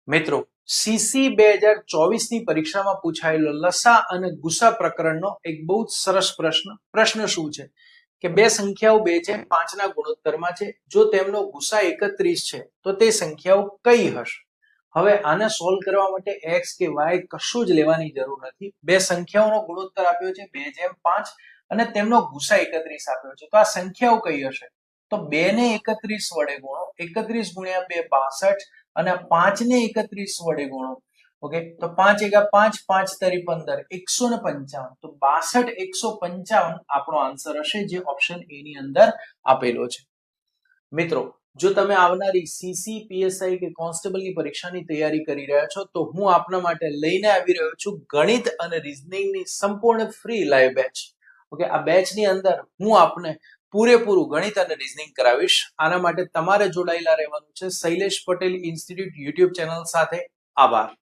મિત્રો, સીસી 2024 ની પરીક્ષામાં પૂછાયેલો લસા અને ગુસા પ્રકરણનો એક બહુ જ સરસ પ્રશ્ન શું છે કે બે સંખ્યાઓ 2 છે 5 ના ગુણોત્તરમાં છે, જો તેમનો ગુસા 31 છે તો તે સંખ્યાઓ કઈ હશે? હવે આને સોલ્વ કરવા માટે x કે y કશું જ લેવાની જરૂર નથી. બે સંખ્યાઓનો ગુણોત્તર આપ્યો છે 2:5 અને તેમનો ગુસા 31 આપ્યો છે, તો આ સંખ્યાઓ કઈ હશે? તો 2 ને 31 વડે ગુણો, 31 ગુણ્યા 2 62 અને 5 ને 31 વડે ગુણો. ઓકે, તો 5 એકા 5, 5 તરી 15, 155. તો 62 155 આપણો આન્સર હશે, જે ઓપ્શન એ ની અંદર આપેલો છે. મિત્રો, જો તમે આવનારી સીસી પીએસઆઈ કે કોન્સ્ટેબલની પરીક્ષાની તૈયારી કરી રહ્યા છો તો હું આપના માટે લઈને આવી રહ્યો છું ગણિત અને રીઝનિંગની સંપૂર્ણ ફ્રી લાઈવ બેચ. ઓકે, આ બેચની અંદર હું આપને પૂરેપૂરું ગણિત અને રીઝનિંગ કરાવીશ. આના માટે તમારે જોડાયેલા રહેવાનું છે Shailesh Patel institute YouTube channel સાથે. આભાર.